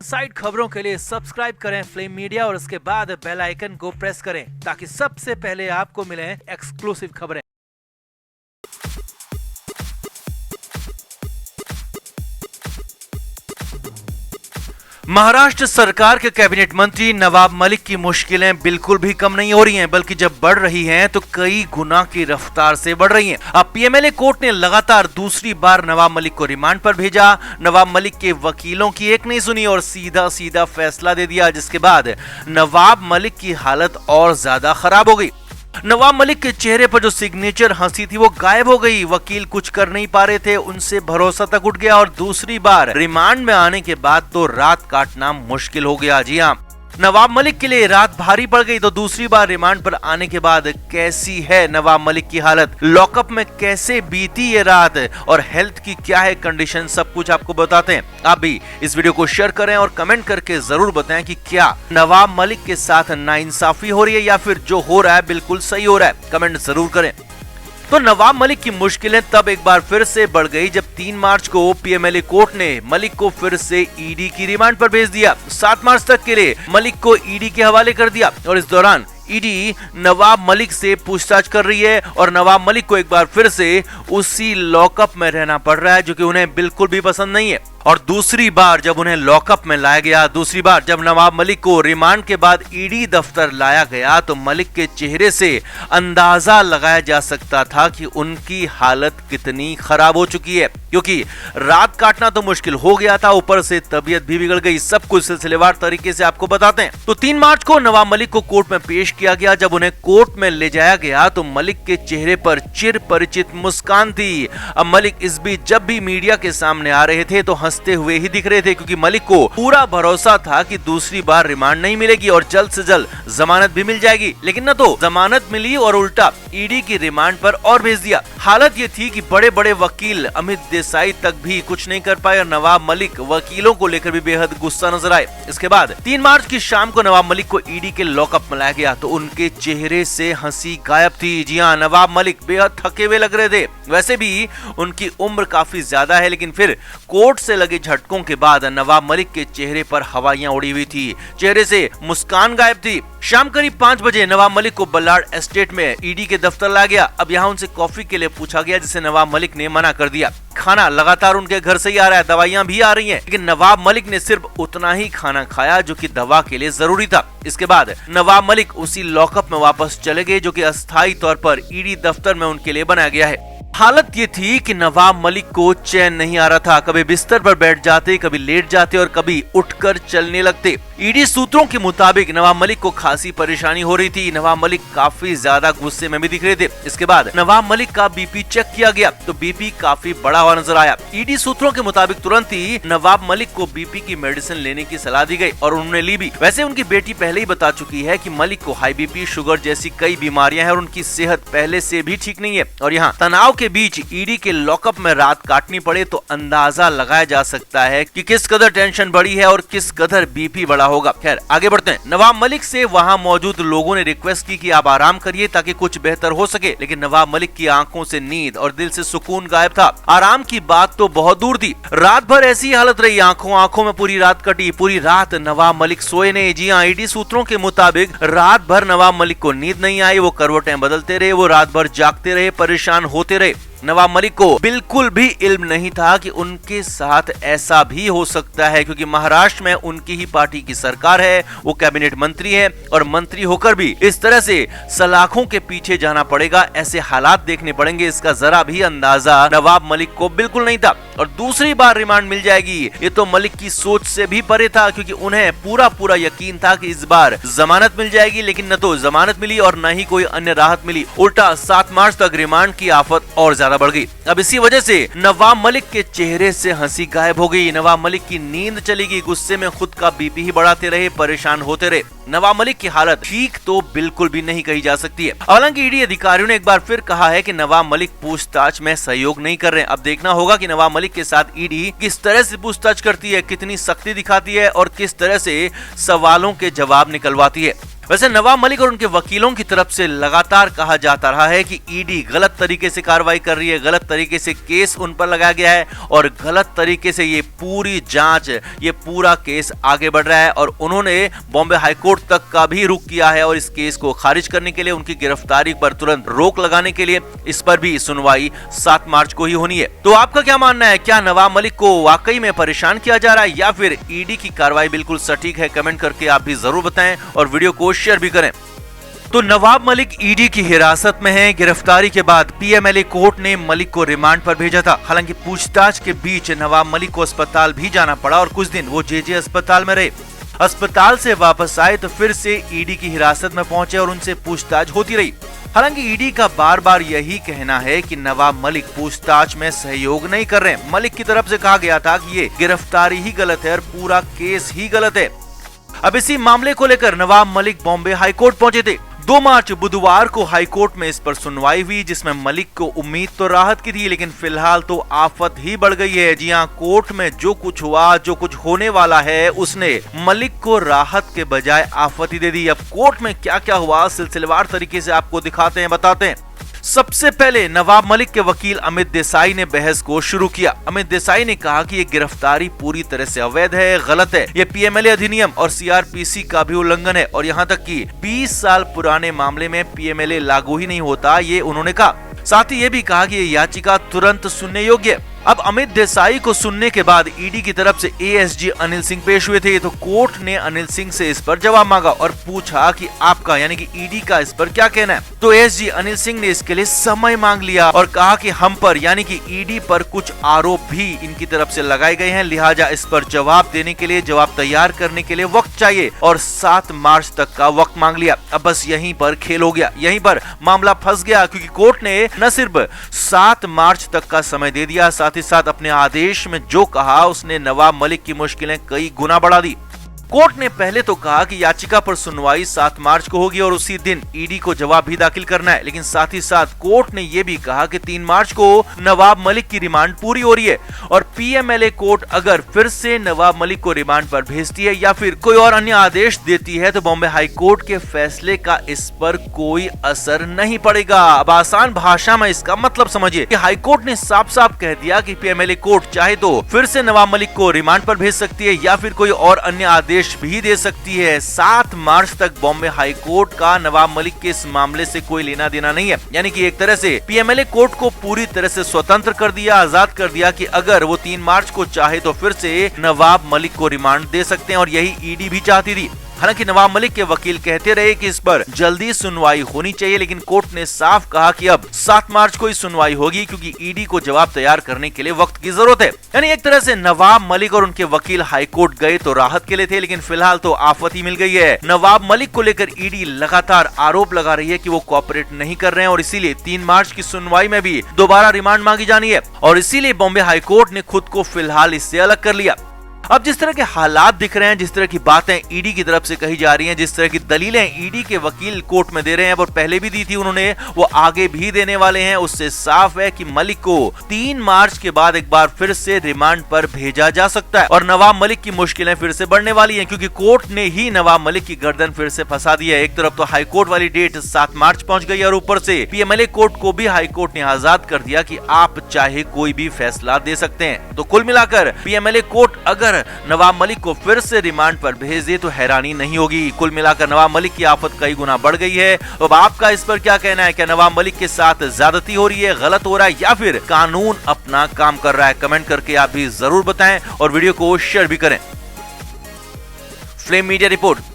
Side खबरों के लिए सब्सक्राइब करें फ्लेम मीडिया और उसके बाद बेल आइकन को प्रेस करें ताकि सबसे पहले आपको मिले एक्सक्लूसिव खबरें। महाराष्ट्र सरकार के कैबिनेट मंत्री नवाब मलिक की मुश्किलें बिल्कुल भी कम नहीं हो रही हैं, बल्कि जब बढ़ रही हैं तो कई गुना की रफ्तार से बढ़ रही हैं। अब पीएमएलए कोर्ट ने लगातार दूसरी बार नवाब मलिक को रिमांड पर भेजा। नवाब मलिक के वकीलों की एक नहीं सुनी और सीधा सीधा फैसला दे दिया, जिसके बाद नवाब मलिक की हालत और ज्यादा खराब हो गई। नवाब मलिक के चेहरे पर जो सिग्नेचर हंसी थी वो गायब हो गई। वकील कुछ कर नहीं पा रहे थे, उनसे भरोसा तक उठ गया और दूसरी बार रिमांड में आने के बाद तो रात काटना मुश्किल हो गया। जी हाँ, नवाब मलिक के लिए रात भारी पड़ गई। तो दूसरी बार रिमांड पर आने के बाद कैसी है नवाब मलिक की हालत, लॉकअप में कैसे बीती ये रात और हेल्थ की क्या है कंडीशन, सब कुछ आपको बताते हैं। आप भी इस वीडियो को शेयर करें और कमेंट करके जरूर बताएं कि क्या नवाब मलिक के साथ नाइंसाफी हो रही है या फिर जो हो रहा है बिल्कुल सही हो रहा है। कमेंट जरूर करें। तो नवाब मलिक की मुश्किलें तब एक बार फिर से बढ़ गई जब 3 मार्च को पीएमएलए कोर्ट ने मलिक को फिर से ईडी की रिमांड पर भेज दिया। 7 मार्च तक के लिए मलिक को ईडी के हवाले कर दिया और इस दौरान ईडी नवाब मलिक से पूछताछ कर रही है और नवाब मलिक को एक बार फिर से उसी लॉकअप में रहना पड़ रहा है जो कि उन्हें बिल्कुल भी पसंद नहीं है। और दूसरी बार जब उन्हें लॉकअप में लाया गया, दूसरी बार जब नवाब मलिक को रिमांड के बाद ईडी दफ्तर लाया गया तो मलिक के चेहरे से अंदाजा लगाया जा सकता था कि उनकी हालत कितनी खराब हो चुकी है, क्योंकि रात काटना तो मुश्किल हो गया था, ऊपर से तबीयत भी बिगड़ गई। सब कुछ सिलसिलेवार तरीके से आपको बताते हैं। तो 3 मार्च को नवाब मलिक को कोर्ट में पेश किया गया। जब उन्हें कोर्ट में ले जाया गया तो मलिक के चेहरे पर चिर परिचित मुस्कान थी। अब मलिक इस बीच जब भी मीडिया के सामने आ रहे थे तो हंसते हुए ही दिख रहे थे, क्योंकि मलिक को पूरा भरोसा था कि दूसरी बार रिमांड नहीं मिलेगी और जल्द से जल्द जमानत भी मिल जाएगी। लेकिन न तो जमानत मिली और उल्टा ईडी की रिमांड पर और भेज दिया। हालत ये थी कि बड़े बड़े वकील अमित देसाई तक भी कुछ नहीं कर पाए और नवाब मलिक वकीलों को लेकर भी बेहद गुस्सा नजर आए। इसके बाद 3 मार्च की शाम को नवाब मलिक को ईडी के लॉकअप में लाया गया तो उनके चेहरे से हंसी गायब थी। जी हाँ, नवाब मलिक बेहद थके हुए लग रहे थे। वैसे भी उनकी उम्र काफी ज्यादा है, लेकिन फिर कोर्ट से लगे झटकों के बाद नवाब मलिक के चेहरे पर हवाइयां उड़ी हुई थी, चेहरे से मुस्कान गायब थी। शाम करीब 5 बजे नवाब मलिक को बल्लाड एस्टेट में ईडी के दफ्तर लाया गया। अब यहाँ उनसे कॉफी के लिए पूछा गया, जिसे नवाब मलिक ने मना कर दिया। खाना लगातार उनके घर से ही आ रहा है, दवाइयां भी आ रही हैं, लेकिन नवाब मलिक ने सिर्फ उतना ही खाना खाया जो कि दवा के लिए जरूरी था। इसके बाद नवाब मलिक उसी लॉकअप में वापस चले गए जो कि अस्थायी तौर पर ईडी दफ्तर में उनके लिए बनाया गया है। हालत ये थी कि नवाब मलिक को चैन नहीं आ रहा था। कभी बिस्तर पर बैठ जाते, कभी लेट जाते और कभी उठकर चलने लगते। ईडी सूत्रों के मुताबिक नवाब मलिक को खासी परेशानी हो रही थी। नवाब मलिक काफी ज्यादा गुस्से में भी दिख रहे थे। इसके बाद नवाब मलिक का बीपी चेक किया गया तो बीपी काफी बढ़ा हुआ नजर आया। ईडी सूत्रों के मुताबिक तुरंत ही नवाब मलिक को बीपी की मेडिसिन लेने की सलाह दी गई और उन्होंने ली भी। वैसे उनकी बेटी पहले ही बता चुकी है कि मलिक को हाई बीपी, शुगर जैसी कई बीमारियां हैं और उनकी सेहत पहले से भी ठीक नहीं है। और यहाँ तनाव के बीच ईडी के लॉकअप में रात काटनी पड़े तो अंदाजा लगाया जा सकता है कि किस कदर टेंशन बढ़ी है और किस कदर बीपी बढ़ा होगा। खैर आगे बढ़ते हैं। नवाब मलिक से वहां मौजूद लोगों ने रिक्वेस्ट की कि आप आराम करिए ताकि कुछ बेहतर हो सके, लेकिन नवाब मलिक की आंखों से नींद और दिल से सुकून गायब था। आराम की बात तो बहुत दूर थी, रात भर ऐसी हालत रही। आंखों में पूरी रात कटी, पूरी रात नवाब मलिक सोए नहीं। जी हाँ, ईडी सूत्रों के मुताबिक रात भर नवाब मलिक को नींद नहीं आई। वो करवटें बदलते रहे, वो रात भर जागते रहे, परेशान होते रहे। नवाब मलिक को बिल्कुल भी इल्म नहीं था कि उनके साथ ऐसा भी हो सकता है, क्योंकि महाराष्ट्र में उनकी ही पार्टी की सरकार है, वो कैबिनेट मंत्री है और मंत्री होकर भी इस तरह से सलाखों के पीछे जाना पड़ेगा, ऐसे हालात देखने पड़ेंगे, इसका जरा भी अंदाजा नवाब मलिक को बिल्कुल नहीं था। और दूसरी बार रिमांड मिल जाएगी ये तो मलिक की सोच से भी परे था, क्योंकि उन्हें पूरा यकीन था कि इस बार जमानत मिल जाएगी, लेकिन न तो जमानत मिली और न ही कोई अन्य राहत मिली। उल्टा 7 मार्च तक रिमांड की आफत और ज्यादा बढ़ गई। अब इसी वजह से नवाब मलिक के चेहरे से हंसी गायब हो गई। नवाब मलिक की नींद चली गई, गुस्से में खुद का बीपी ही बढ़ाते रहे, परेशान होते रहे। नवाब मलिक की हालत ठीक तो बिल्कुल भी नहीं कही जा सकती है। हालांकि ईडी अधिकारियों ने एक बार फिर कहा है कि नवाब मलिक पूछताछ में सहयोग नहीं कर रहे हैं। अब देखना होगा कि नवाब मलिक के साथ ईडी किस तरह से पूछताछ करती है, कितनी सख्ती दिखाती है और किस तरह से सवालों के जवाब निकलवाती है। वैसे नवाब मलिक और उनके वकीलों की तरफ से लगातार कहा जाता रहा है कि ईडी गलत तरीके से कार्रवाई कर रही है, गलत तरीके से केस उन पर लगाया गया है और गलत तरीके से ये पूरी जांच, ये पूरा केस आगे बढ़ रहा है और उन्होंने बॉम्बे हाईकोर्ट तक का भी रुख किया है और इस केस को खारिज करने के लिए, उनकी गिरफ्तारी पर तुरंत रोक लगाने के लिए इस पर भी सुनवाई 7 मार्च को ही होनी है। तो आपका क्या मानना है, क्या नवाब मलिक को वाकई में परेशान किया जा रहा है या फिर ईडी की कार्रवाई बिल्कुल सटीक है? कमेंट करके आप भी जरूर बताएं और वीडियो को शेयर भी करें। तो नवाब मलिक ईडी की हिरासत में हैं। गिरफ्तारी के बाद पीएमएलए कोर्ट ने मलिक को रिमांड पर भेजा था। हालांकि पूछताछ के बीच नवाब मलिक को अस्पताल भी जाना पड़ा और कुछ दिन वो जेजे अस्पताल में रहे। अस्पताल से वापस आए तो फिर से ईडी की हिरासत में पहुंचे और उनसे पूछताछ होती रही। हालांकि ईडी का बार बार यही कहना है कि नवाब मलिक पूछताछ में सहयोग नहीं कर रहे। मलिक की तरफ से कहा गया था कि ये गिरफ्तारी ही गलत है और पूरा केस ही गलत है। अब इसी मामले को लेकर नवाब मलिक बॉम्बे हाईकोर्ट पहुंचे थे। 2 मार्च बुधवार को हाईकोर्ट में इस पर सुनवाई हुई, जिसमें मलिक को उम्मीद तो राहत की थी, लेकिन फिलहाल तो आफत ही बढ़ गई है। जी हां, कोर्ट में जो कुछ हुआ, जो कुछ होने वाला है, उसने मलिक को राहत के बजाय आफत ही दे दी। अब कोर्ट में क्या क्या हुआ सिलसिलेवार तरीके से आपको दिखाते हैं, बताते हैं। सबसे पहले नवाब मलिक के वकील अमित देसाई ने बहस को शुरू किया। अमित देसाई ने कहा कि ये गिरफ्तारी पूरी तरह से अवैध है, गलत है, ये पीएमएलए अधिनियम और सीआरपीसी का भी उल्लंघन है और यहाँ तक कि 20 साल पुराने मामले में पीएमएलए लागू ही नहीं होता, ये उन्होंने कहा। साथ ही ये भी कहा कि ये याचिका तुरंत सुनने योग्य है। अब अमित देसाई को सुनने के बाद ईडी की तरफ से एएसजी अनिल सिंह पेश हुए थे। तो कोर्ट ने अनिल सिंह से इस पर जवाब मांगा और पूछा कि आपका यानी कि ईडी का इस पर क्या कहना है। तो एएसजी अनिल सिंह ने इसके लिए समय मांग लिया और कहा कि हम पर यानी कि ईडी पर कुछ आरोप भी इनकी तरफ से लगाए गए हैं, लिहाजा इस पर जवाब देने के लिए, जवाब तैयार करने के लिए वक्त चाहिए और 7 मार्च तक का वक्त मांग लिया। अब बस यहीं पर खेल हो गया, यहीं पर मामला फंस गया, क्योंकि कोर्ट ने न सिर्फ 7 मार्च तक का समय दे दिया, साथ ही साथ अपने आदेश में जो कहा उसने नवाब मलिक की मुश्किलें कई गुना बढ़ा दी। कोर्ट ने पहले तो कहा कि याचिका पर सुनवाई 7 मार्च को होगी और उसी दिन ईडी को जवाब भी दाखिल करना है, लेकिन साथ ही साथ कोर्ट ने यह भी कहा कि 3 मार्च को नवाब मलिक की रिमांड पूरी हो रही है और पीएमएलए कोर्ट अगर फिर से नवाब मलिक को रिमांड पर भेजती है या फिर कोई और अन्य आदेश देती है तो बॉम्बे हाई कोर्ट के फैसले का इस पर कोई असर नहीं पड़ेगा। अब आसान भाषा में इसका मतलब समझिए कि हाई कोर्ट ने साफ साफ कह दिया कि पीएमएलए कोर्ट चाहे तो फिर से नवाब मलिक को रिमांड पर भेज सकती है या फिर कोई और अन्य आदेश भी दे सकती है। 7 मार्च तक बॉम्बे हाई कोर्ट का नवाब मलिक के इस मामले से कोई लेना देना नहीं है। यानी कि एक तरह से पीएमएलए कोर्ट को पूरी तरह से स्वतंत्र कर दिया, आजाद कर दिया कि अगर वो 3 मार्च को चाहे तो फिर से नवाब मलिक को रिमांड दे सकते हैं और यही ईडी भी चाहती थी। हालांकि नवाब मलिक के वकील कहते रहे कि इस पर जल्दी सुनवाई होनी चाहिए, लेकिन कोर्ट ने साफ कहा कि अब 7 मार्च को ही सुनवाई होगी क्योंकि ईडी को जवाब तैयार करने के लिए वक्त की जरूरत है। यानी एक तरह से नवाब मलिक और उनके वकील हाईकोर्ट गए तो राहत के लिए थे, लेकिन फिलहाल तो आफत ही मिल गई है। नवाब मलिक को लेकर ईडी लगातार आरोप लगा रही है कि वो कोऑपरेट नहीं कर रहे हैं और इसीलिए 3 मार्च की सुनवाई में भी दोबारा रिमांड मांगी जानी है और इसीलिए बॉम्बे हाईकोर्ट ने खुद को फिलहाल इससे अलग कर लिया। अब जिस तरह के हालात दिख रहे हैं, जिस तरह की बातें ईडी की तरफ से कही जा रही हैं, जिस तरह की दलीलें ईडी के वकील कोर्ट में दे रहे हैं, वो पहले भी दी थी उन्होंने, वो आगे भी देने वाले हैं, उससे साफ है कि मलिक को 3 मार्च के बाद एक बार फिर से रिमांड पर भेजा जा सकता है और नवाब मलिक की मुश्किलें फिर से बढ़ने वाली हैं क्योंकि कोर्ट ने ही नवाब मलिक की गर्दन फिर से फंसा दी है। एक तरफ तो हाई कोर्ट वाली डेट 7 मार्च पहुंच गई और ऊपर से पीएमएलए कोर्ट को भी हाई कोर्ट ने आजाद कर दिया कि आप चाहे कोई भी फैसला दे सकते हैं। तो कुल मिलाकर पीएमएलए कोर्ट अगर नवाब मलिक को फिर से रिमांड पर भेज दे तो हैरानी नहीं होगी। कुल मिलाकर नवाब मलिक की आफत कई गुना बढ़ गई है। अब आपका इस पर क्या कहना है? क्या नवाब मलिक के साथ ज्यादती हो रही है, गलत हो रहा है या फिर कानून अपना काम कर रहा है? कमेंट करके आप भी जरूर बताएं और वीडियो को शेयर भी करें। Flame media report.